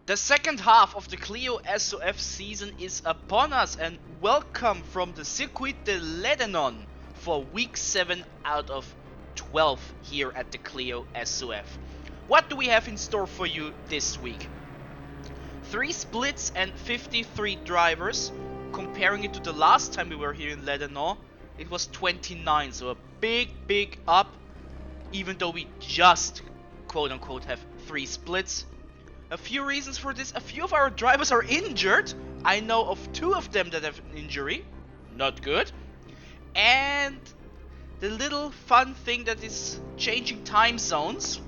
The second half of the Clio SoF season is upon us, and welcome from the Circuit de Ledenon for week 7 out of 12 here at the Clio SoF. What do we have in store for you this week? 3 splits and 53 drivers. Comparing it to the last time we were here in Ledenon, it was 29, so a big up, even though we just quote unquote have 3 splits. A few reasons for this. A few of our drivers are injured. I know of 2 of them that have an injury. Not good. And the little fun thing that is changing time zones,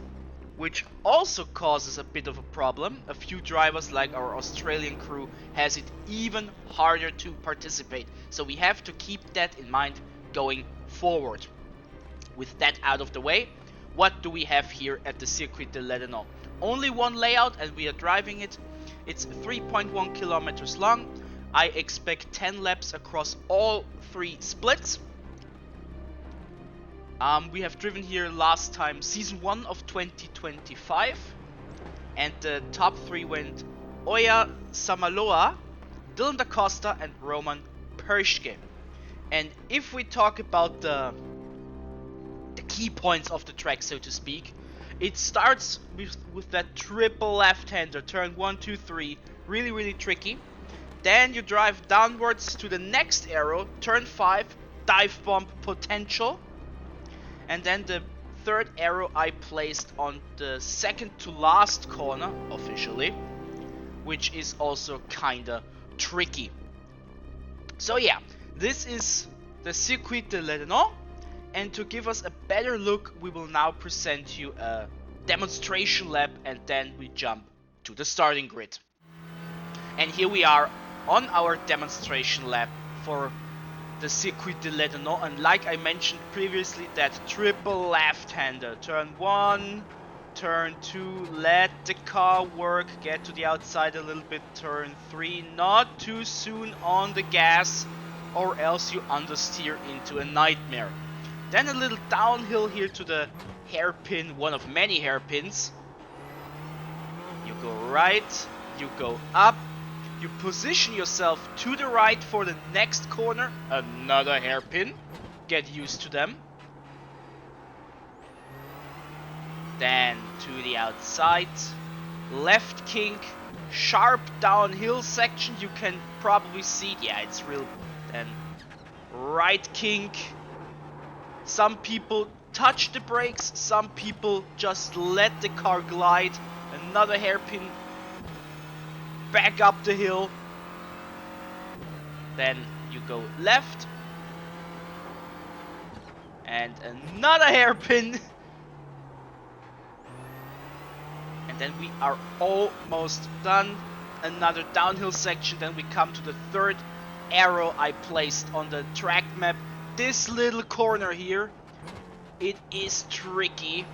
which also causes a bit of a problem. A few drivers, like our Australian crew, has it even harder to participate. So we have to keep that in mind going forward. With that out of the way, what do we have here at the Circuit de Ledenon? Only one layout and we are driving it. It's 3.1 kilometers long. I expect 10 laps across all 3 splits. We have driven here last time, season 1 of 2025. And the top 3 went Oya Samaloa, Dylan Da Costa and Roman Perschke. And if we talk about the key points of the track, so to speak, it starts with that triple left-hander, turn 1, 2, 3, really tricky. Then you drive downwards to the next arrow, turn 5, dive bomb potential. And then the third arrow I placed on the second to last corner, officially, which is also kinda tricky. So yeah, this is the Circuit de Ledenon. And to give us a better look, we will now present you a demonstration lap and then we jump to the starting grid. And here we are on our demonstration lap for the Circuit de Ledenon. And like I mentioned previously, that triple left-hander. Turn 1, turn 2, let the car work, get to the outside a little bit, turn 3, not too soon on the gas or else you understeer into a nightmare. Then a little downhill here to the hairpin, one of many hairpins. You go right, you go up, you position yourself to the right for the next corner, another hairpin, get used to them. Then to the outside, left kink, sharp downhill section, you can probably see, yeah, it's real. Then right kink. Some people touch the brakes, some people just let the car glide. Another hairpin, back up the hill. Then you go left. And another hairpin. And then we are almost done. Another downhill section, then we come to the third arrow I placed on the track map. This little corner here, it is tricky.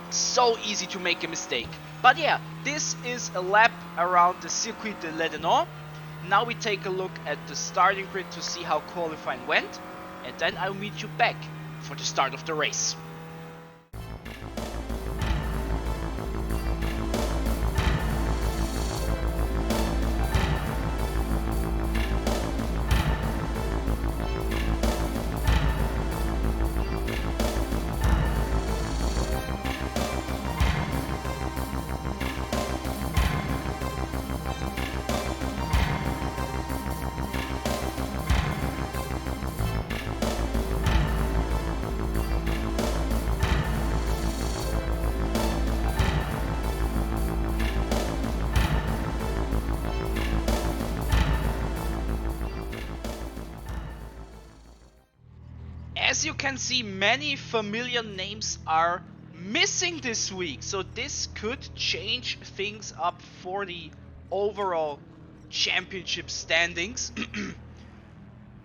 So easy to make a mistake. But yeah, this is a lap around the Circuit de Ledenon. Now we take a look at the starting grid to see how qualifying went. And then I'll meet you back for the start of the race. As you can see, many familiar names are missing this week, so this could change things up for the overall championship standings.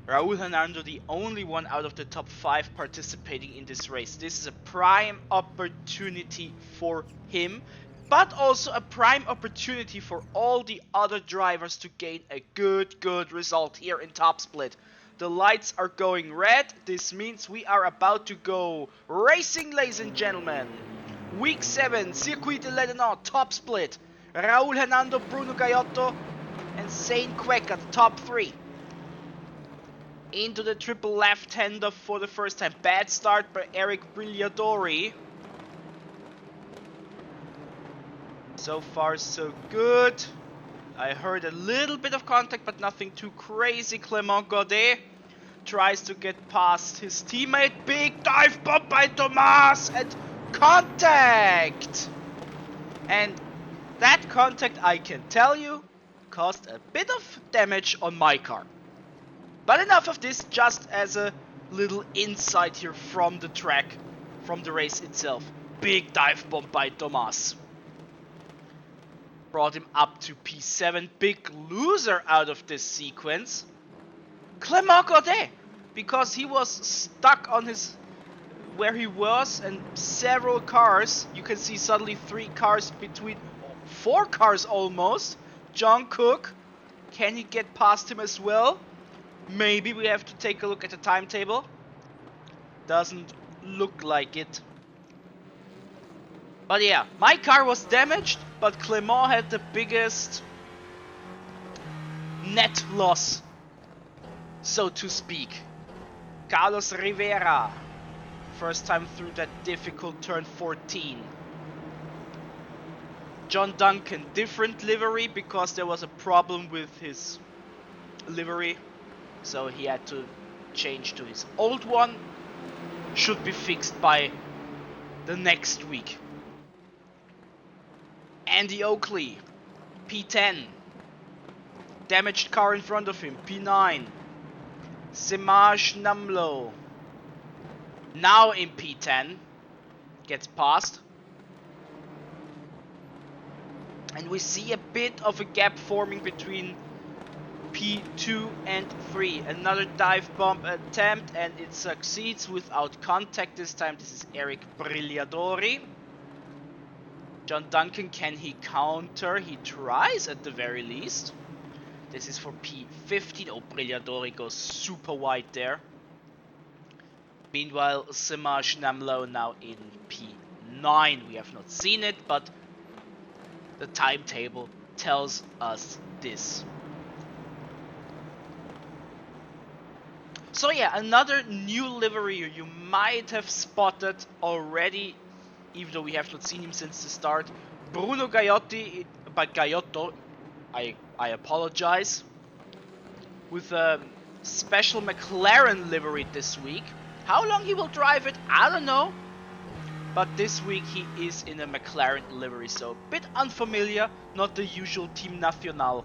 Raul Hernando, the only one out of the top 5 participating in this race. This is a prime opportunity for him, but also a prime opportunity for all the other drivers to gain a good result here in Top Split. The lights are going red. This means we are about to go racing, ladies and gentlemen. Week 7, Circuit de Ledenon, Top Split. Raul Hernando, Bruno Gaiotto, and Zane Quecker, the top three. Into the triple left-hander for the first time. Bad start by Eric Brigliadori. So far, so good. I heard a little bit of contact, but nothing too crazy. Clément Godet tries to get past his teammate. Big dive bomb by Thomas and contact! And that contact, I can tell you, caused a bit of damage on my car. But enough of this, just as a little insight here from the track, from the race itself. Big dive bomb by Thomas. Brought him up to P7. Big loser out of this sequence. Clément Godet, because he was stuck on his where he was, and several cars. You can see suddenly 3 cars between 4 cars almost. John Cook, can he get past him as well? Maybe we have to take a look at the timetable. Doesn't look like it. But yeah, my car was damaged, but Clément had the biggest net loss, so to speak. Carlos Rivera, first time through that difficult turn 14. John Duncan, different livery because there was a problem with his livery, so he had to change to his old one. Should be fixed by the next week. Andy Oakley, P10. Damaged car in front of him, P9. Simaj Namlo, now in P10, gets past. And we see a bit of a gap forming between P2 and 3. Another dive bomb attempt, and it succeeds without contact this time. This is Eric Brigliadori. John Duncan, can he counter? He tries at the very least. This is for P15. Oh, Brigliadori goes super wide there. Meanwhile, Simaj Namlo now in P9. We have not seen it, but the timetable tells us this. So yeah, another new livery you might have spotted already, even though we have not seen him since the start. Bruno Gaiotto, I apologize, with a special McLaren livery this week. How long he will drive it, I don't know. But this week he is in a McLaren livery, so a bit unfamiliar, not the usual Team Nacional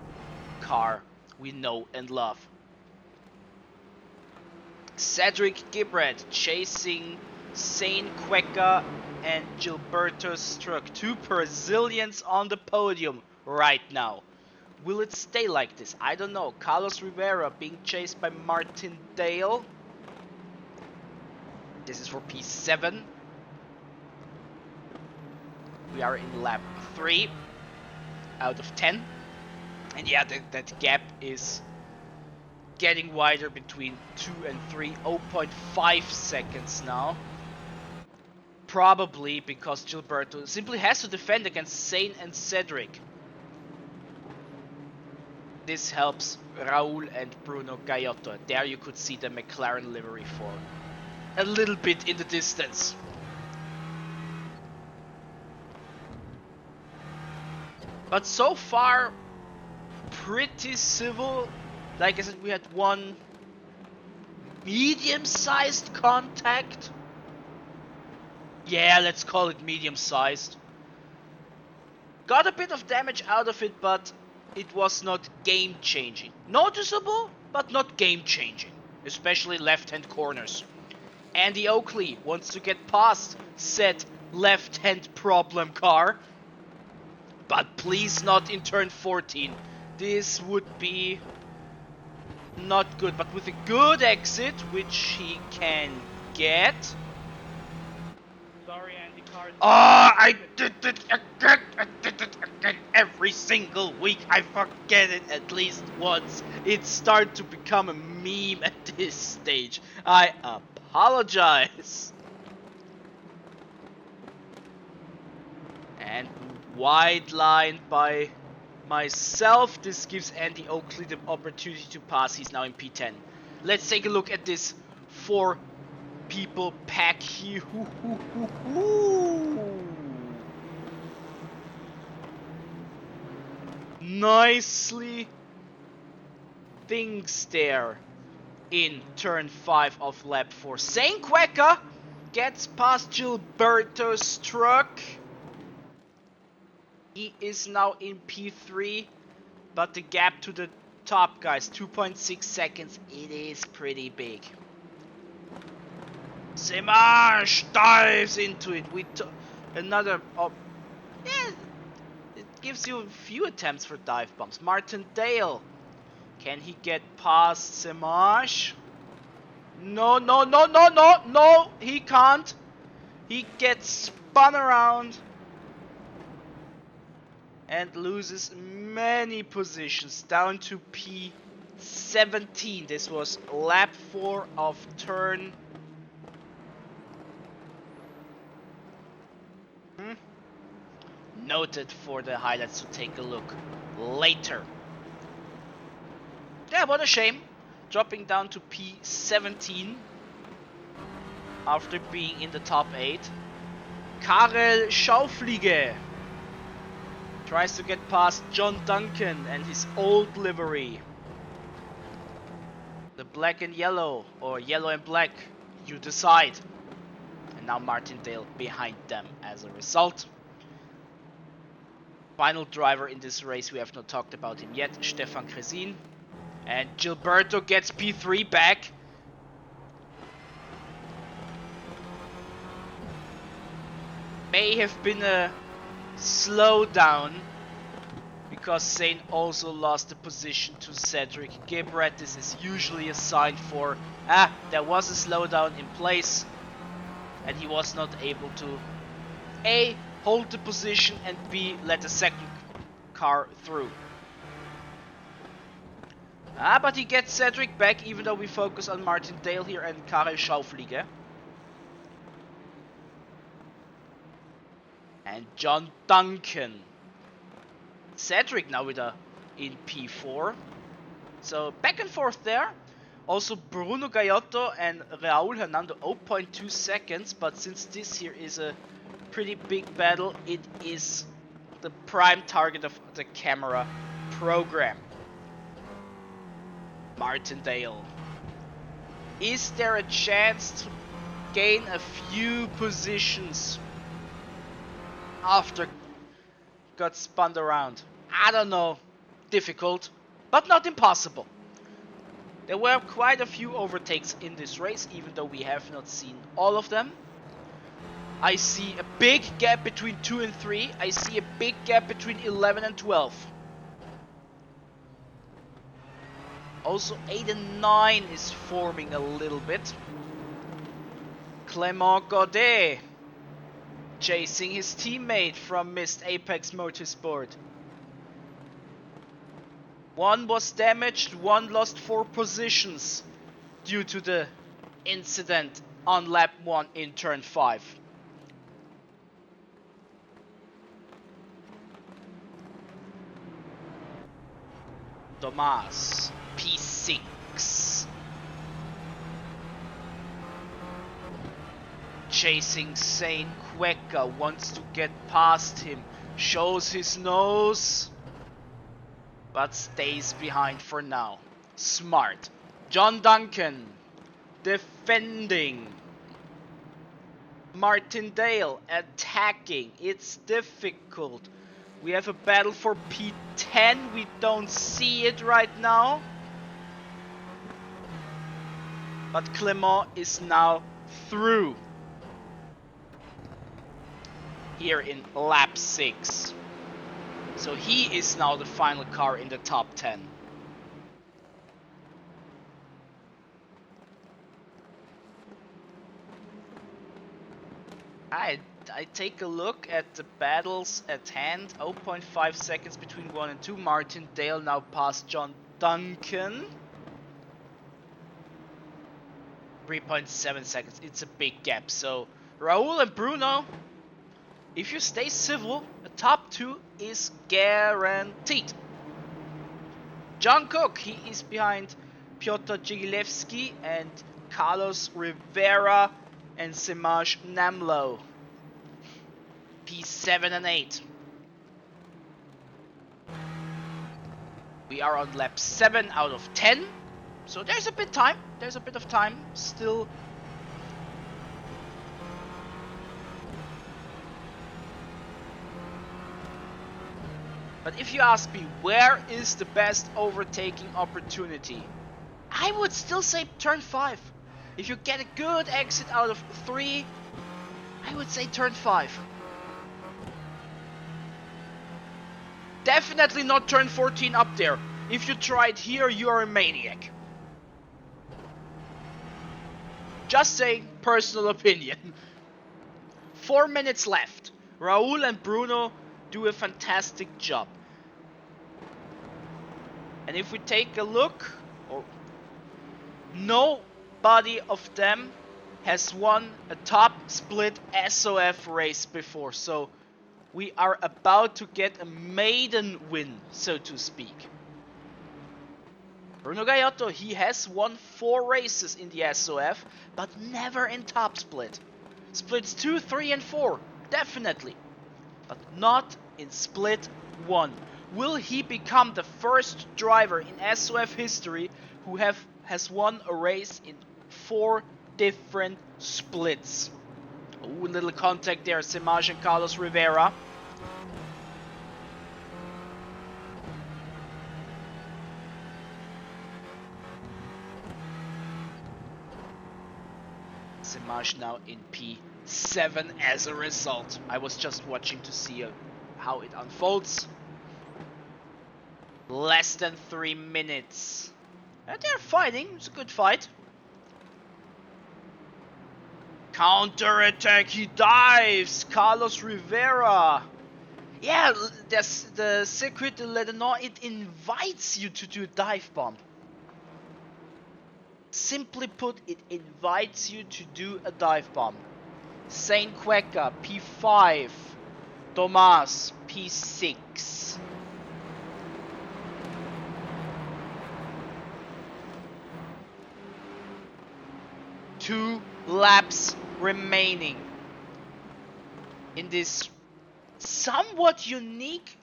car we know and love. Cedric Gibbred chasing Zane Quecker and Gilberto Struck. 2 Brazilians on the podium right now. Will it stay like this? I don't know. Carlos Rivera being chased by Martin Dale. This is for P7. We are in lap 3 out of 10. And yeah, that gap is getting wider between 2 and 3. 0.5 seconds now. Probably because Gilberto simply has to defend against Zane and Cedric. This helps Raul and Bruno Gaiotto. There you could see the McLaren livery for a little bit in the distance. But so far, pretty civil. Like I said, we had one medium-sized contact. Yeah, let's call it medium-sized. Got a bit of damage out of it, but it was not game-changing. Noticeable, but not game-changing. Especially left-hand corners. Andy Oakley wants to get past said left-hand problem car. But please not in turn 14. This would be not good. But with a good exit, which he can get. Sorry, Andy Card. Oh, I did it again. I did it again. Every single week I forget it at least once. It's starting to become a meme at this stage. I apologize. And Wide line by myself. This gives Andy Oakley the opportunity to pass. He's now in P10. Let's take a look at this 4 people pack here. Nicely things there in turn 5 of lap 4. Saint Quacker gets past Gilberto's truck. He is now in P3, but the gap to the top guys, 2.6 seconds, it is pretty big. Semash dives into it. Another, yeah, it gives you a few attempts for dive bombs. Martin Dale, can he get past Semash? No, he can't. He gets spun around and loses many positions down to P17. This was lap 4 of turn noted for the highlights to take a look later. Yeah, what a shame. Dropping down to P17 after being in the top 8. Karel Schaufliege tries to get past John Duncan and his old livery. The black and yellow, or yellow and black, you decide. And now Martindale behind them as a result. Final driver in this race, we have not talked about him yet, Stefan Cresin. And Gilberto gets P3 back. May have been a slowdown because Sain also lost the position to Cedric Gebret. This is usually a sign for there was a slowdown in place and he was not able to A, hold the position, and B, let the second car through. But he gets Cedric back, even though we focus on Martin Dale here and Karel Schaufliege. And John Duncan. Cedric now in P4. So back and forth there. Also Bruno Gaiotto and Raul Hernando 0.2 seconds. But since this here is a pretty big battle, it is the prime target of the camera program. Martindale. Is there a chance to gain a few positions after got spun around? I don't know. Difficult, but not impossible. There were quite a few overtakes in this race, even though we have not seen all of them. I see a big gap between 2 and 3. I see a big gap between 11 and 12. Also 8 and 9 is forming a little bit. Clément Godet chasing his teammate from Mist Apex Motorsport. One was damaged, one lost 4 positions due to the incident on lap 1 in turn 5. Tomas, P6. Chasing Saint Queca, wants to get past him, shows his nose, but stays behind for now. Smart. John Duncan, defending. Martindale, attacking. It's difficult. We have a battle for P10. We don't see it right now. But Clément is now through. Here in lap 6. So he is now the final car in the top 10. I take a look at the battles at hand. 0.5 seconds between 1 and 2. Martindale now past John Duncan. 3.7 seconds. It's a big gap. So Raul and Bruno if you stay civil, a top 2 is guaranteed. John Cook, he is behind Piotr Jigilevsky and Carlos Rivera and Semaj Namlo. P7 and 8. We are on lap 7 out of 10. So there's a bit of time still. But if you ask me, where is the best overtaking opportunity? I would still say turn 5. If you get a good exit out of 3, I would say turn 5. Definitely not turn 14 up there. If you try it here, you are a maniac. Just saying, personal opinion. 4 minutes left. Raul and Bruno do a fantastic job. And if we take a look, nobody of them has won a top split SoF race before. So we are about to get a maiden win, so to speak. Bruno Gaiotto, he has won 4 races in the SoF, but never in top split. Splits 2, 3 and 4, definitely. But not in split 1. Will he become the first driver in SoF history who has won a race in 4 different splits? Oh, a little contact there, Semaj and Carlos Rivera. Semaj now in P7 as a result. I was just watching to see how it unfolds. Less than 3 minutes. And they're fighting, it's a good fight. Counter attack, he dives! Carlos Rivera! Yeah, the circuit de Ledenon, it invites you to do a dive bomb. Simply put, it invites you to do a dive bomb. Saint Cueca, P5. Tomas, P6. Two laps remaining in this somewhat unique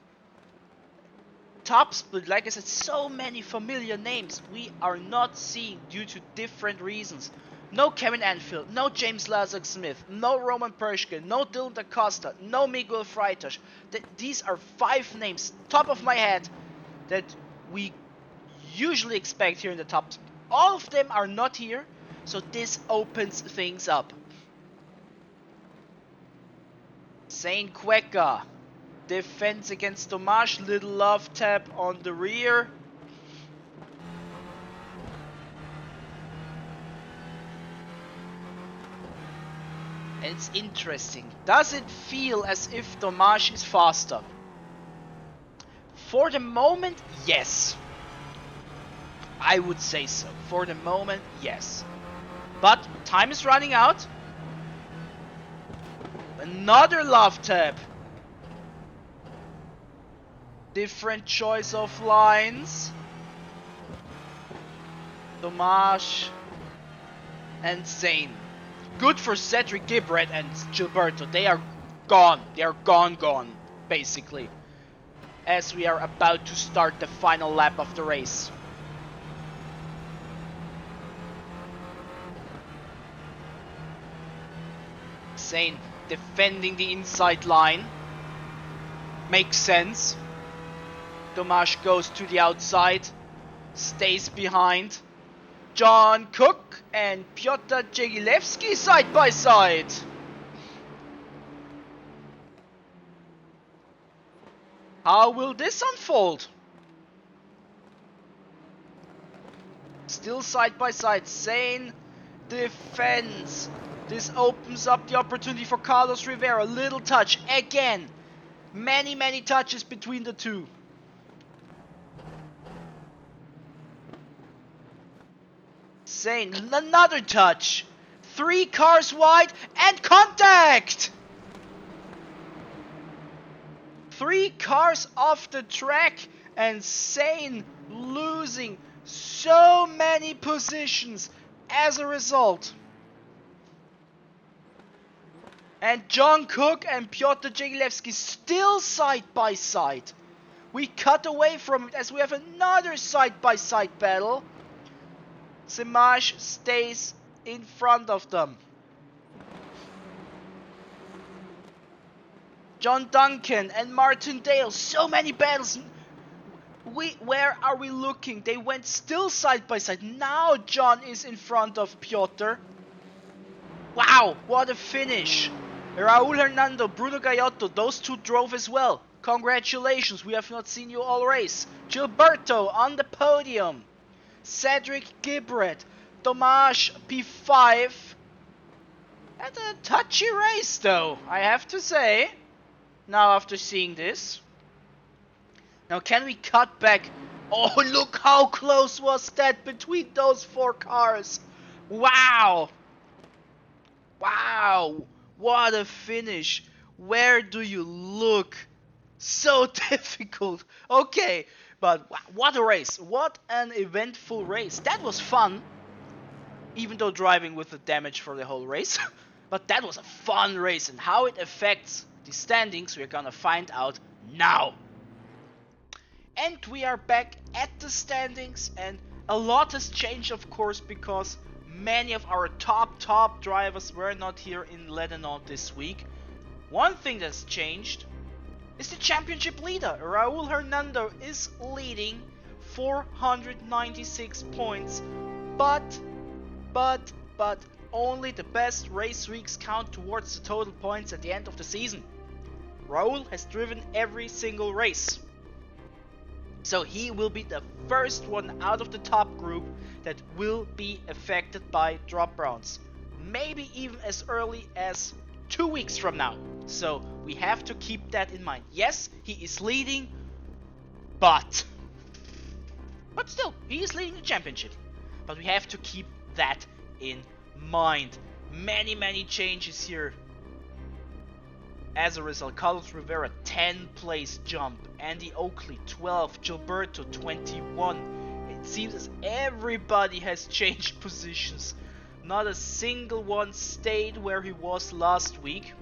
top split. Like I said, so many familiar names we are not seeing due to different reasons. No Kevin Anfield, no James Lazarus Smith, no Roman Pershke, no Dylan da Costa, no Miguel Freitas. These are 5 names, top of my head, that we usually expect here in the top split. All of them are not here, so this opens things up. Saint Cueca defends against Tomas, little love tap on the rear. And it's interesting. Does it feel as if Tomas is faster? For the moment, yes. I would say so. For the moment, yes. But time is running out. Another love tap. Different choice of lines. Tomas and Zane. Good for Cedric Gibret and Gilberto. They are gone. They are gone, basically. As we are about to start the final lap of the race. Zane defending the inside line. Makes sense. Tomas goes to the outside. Stays behind. John Cook and Piotr Jegilevsky side by side. How will this unfold? Still side by side. Zane defends. This opens up the opportunity for Carlos Rivera. Little touch again. Many touches between the two. Zane, another touch. 3 cars wide and contact. 3 cars off the track and Sane losing so many positions as a result. And John Cook and Piotr Jegilewski still side by side. We cut away from it as we have another side-by-side battle. Simaj stays in front of them. John Duncan and Martin Dale, so many battles. Where are we looking? They went still side by side. Now John is in front of Piotr. Wow, what a finish. Raul Hernando, Bruno Gaiotto, those two drove as well. Congratulations, we have not seen you all race. Gilberto on the podium. Cedric Gibret, Tomasz P5. And a touchy race though, I have to say. Now after seeing this. Now can we cut back? Oh, look how close was that between those 4 cars. Wow. Wow. What a finish. Where do you look? So difficult. Okay, but what a race. What an eventful race. That was fun. Even though driving with the damage for the whole race. But that was a fun race. And how it affects the standings, we're gonna find out now. And we are back at the standings. And a lot has changed, of course, because many of our top drivers were not here in Ledenon this week. One thing that's changed is the championship leader. Raul Hernando is leading 496 points, but only the best race weeks count towards the total points at the end of the season. Raul has driven every single race, so he will be the first one out of the top group that will be affected by drop rounds. Maybe even as early as 2 weeks from now. So we have to keep that in mind. Yes, he is leading, but still, he is leading the championship. But we have to keep that in mind. Many changes here. As a result, Carlos Rivera 10 place jump, Andy Oakley 12, Gilberto 21. It seems as everybody has changed positions. Not a single one stayed where he was last week.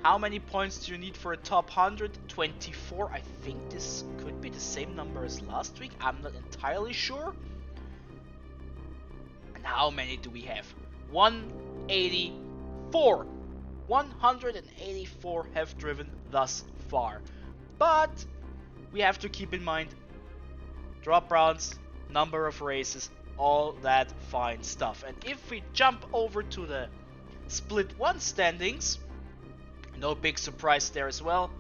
How many points do you need for a top 100? 24. I think this could be the same number as last week. I'm not entirely sure. And how many do we have? 184. 184 have driven thus far. But we have to keep in mind drop rounds, number of races, all that fine stuff. And if we jump over to the Split 1 standings, no big surprise there as well.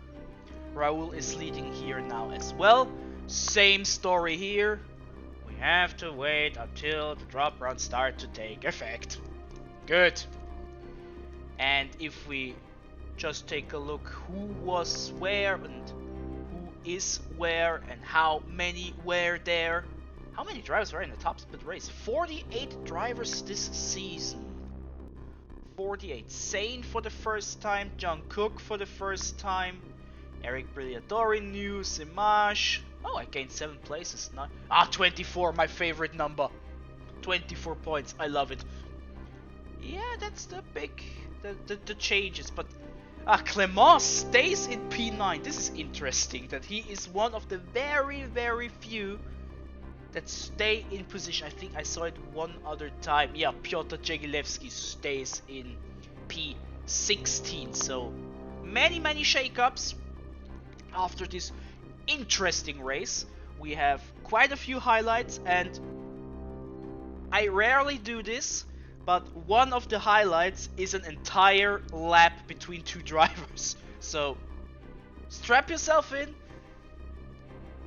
Raul is leading here now as well. Same story here. We have to wait until the drop rounds start to take effect. Good. And if we just take a look who was where and who is where and how many were there. How many drivers were in the top split race? 48 drivers this season. 48. Sane for the first time, John Cook for the first time, Eric Brigliadori new, Simaj. Oh, I gained 7 places. 24, my favorite number. 24 points, I love it. Yeah, that's the big, the changes, but Clement stays in P9. This is interesting, that he is one of the very few that stay in position. I think I saw it one other time. Yeah, Piotr Jegilewski stays in P16. So many shakeups after this interesting race. We have quite a few highlights, and I rarely do this, but one of the highlights is an entire lap between 2 drivers. So strap yourself in.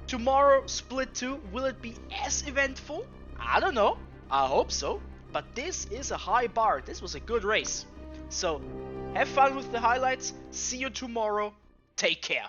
Tomorrow, Split 2, will it be as eventful? I don't know. I hope so. But this is a high bar. This was a good race. So have fun with the highlights. See you tomorrow. Take care.